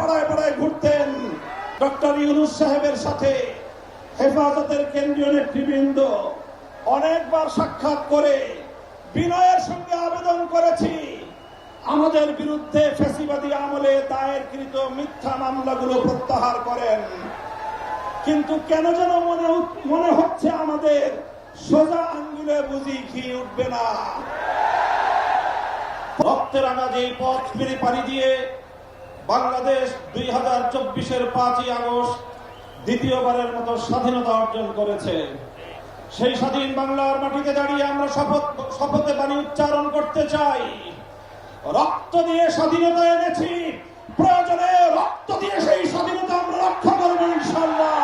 পাড়ায় পাড়ায় ঘুরতেন। ডক্টর ইউনূস সাহেবের সাথে হেফাজতের কেন্দ্রীয় নেতৃবৃন্দ অনেকবার সাক্ষাৎ করে বিনয়ের সঙ্গে আবেদন করেছি আমাদের বিরুদ্ধে ফ্যাসিবাদী আমলে দায়েরকৃত মিথ্যা মামলাগুলো প্রত্যাহার করেন। কিন্তু কেন যেন মনে হচ্ছে আমাদের সোজা আঙ্গুলে বুঝি ঘি উঠবে না। রক্তের রাঙা যে পথ পাড়ি দিয়ে বাংলাদেশ 2024-এর 5ই আগস্ট দ্বিতীয়বারের মতো স্বাধীনতা অর্জন করেছে। সেই স্বাধীন বাংলার মাটিতে দাঁড়িয়ে আমরা শপথে বাণী উচ্চারণ করতে চাই, রক্ত দিয়ে স্বাধীনতা এনেছি, প্রয়োজনে রক্ত দিয়ে সেই স্বাধীনতা আমরা রক্ষা করব ইনশাআল্লাহ।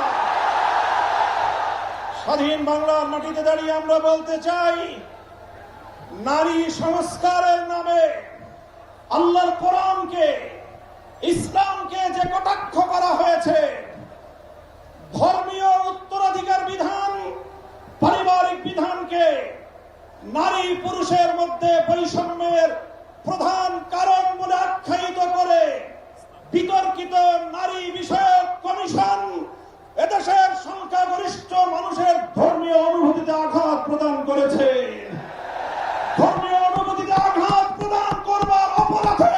স্বাধীন বাংলার মাটিতে দাঁড়িয়ে আমরা বলতে চাই, নারী সংস্কারের নামে আল্লাহর কোরআনকে, ইসলামকে যে কটাক্ষ করা হয়েছে, ধর্মীয় উত্তরাধিকার বিধান, পারিবারিক বিধানকে নারী পুরুষের মধ্যে বৈষম্যের প্রধান কারণ বলে আখ্যায়িত করে বিতর্কিত নারী বিষয়ক কমিশন এদেশের সংখ্যাগরিষ্ঠ মানুষের ধর্মীয় অনুভূতিতে আঘাত প্রদান করেছে। ধর্মীয় অনুভূতিতে আঘাত প্রদান করবার অপরাধে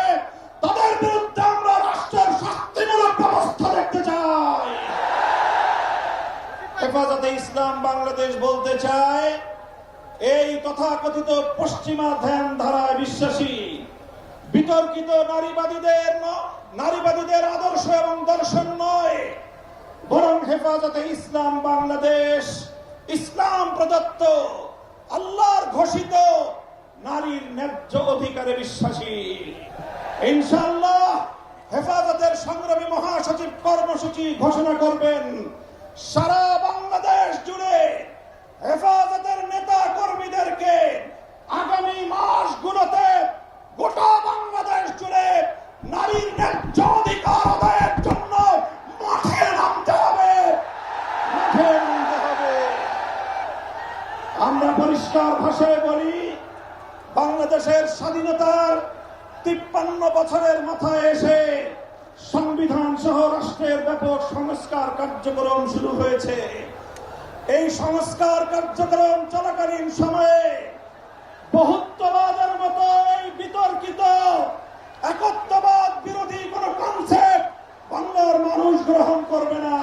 তাদের বিরুদ্ধে আমরা রাষ্ট্রের শাস্তিমূলক ব্যবস্থা দেখতে চাই। হেফাজতে ইসলাম বাংলাদেশ বলতে চায়, এই তথাকথিত পশ্চিমা ধ্যান ধারায় বিশ্বাসী বিতর্কিত নারীবাদীদের আদর্শ এবং দর্শন নয়, বরং হেফাজতে ইসলাম বাংলাদেশ ইসলাম প্রদত্ত আল্লাহর ঘোষিত নারীর ন্যায্য অধিকারে বিশ্বাসী। ইনশাআল্লাহ হেফাজতের সংগ্রামী মহাসচিব কর্মসূচি ঘোষণা করবেন। সারা বাংলাদেশ জুড়ে হেফাজতের নেতা কর্মীদেরকে আগামী মাসগুলোতে গোটা বাংলাদেশ জুড়ে নারীর ন্যায্য অধিকার আদায়ের জন্য মাঠে নামতে হবে। আমরা পরিষ্কার ভাষায় বলি, বাংলাদেশের স্বাধীনতার 53 বছরের মাথায় এসে সংবিধান সহ রাষ্ট্রের ব্যাপক সংস্কার কার্যক্রম শুরু হয়েছে। এই সংস্কার কার্যক্রম চলাকালীন সময়ে বহুত্ববাদের মতো এই বিতর্কিত একত্ববাদ বিরোধী কোন কনসেপ্ট বাংলার মানুষ গ্রহণ করবে না।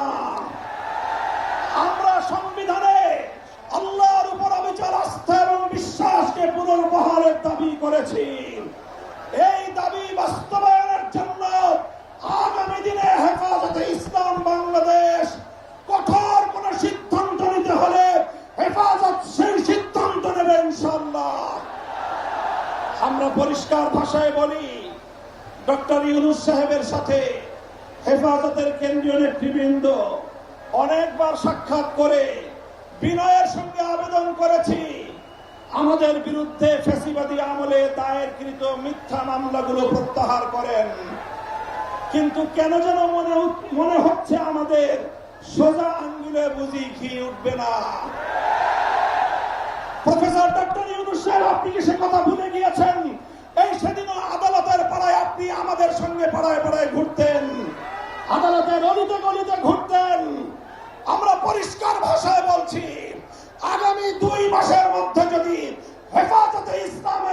আমরা সংবিধানে আল্লাহর উপর অবিচল আস্থা এবং বিশ্বাসকে পুনর্বহালের দাবি করেছি। এই দাবি বাস্তবায়নের জন্য আগামী দিনে হেফাজতে ইসলাম বাংলাদেশ কঠোর কোন সিদ্ধান্ত নিতে হলে হেফাজত সেই সিদ্ধান্ত নেবে ইনশাআল্লাহ। আমরা পরিষ্কার ভাষায় বলি, ডক্টর ইউনূস সাহেবের সাথে হেফাজতের কেন্দ্রীয় নেতৃবৃন্দ অনেকবার সাক্ষাৎ করে বিনয়ের সঙ্গে আবেদন করেছি আমাদের বিরুদ্ধে ফ্যাসিবাদী আমলে দায়েরকৃত মিথ্যা মামলাগুলো প্রত্যাহার করেন। কিন্তু কেন যেন মনে হচ্ছে আমাদের সোজা আঙ্গুলে বুঝি ঘি উঠবে না। প্রফেসর ডক্টর ইউনূস সাহেব, আপনি কি সে কথা ভুলে গিয়েছেন? এই সেদিনও আদালতের পাড়ায় আপনি আমাদের সঙ্গে পাড়ায় পাড়ায় ঘুরতেন, আদালতের অলিতে গলিতে ঘুরতেন। আমরা পরিষ্কার ভাষায় বলছি, আগামী 2 মাসের মধ্যে যদি হেফাজতে ইসলামের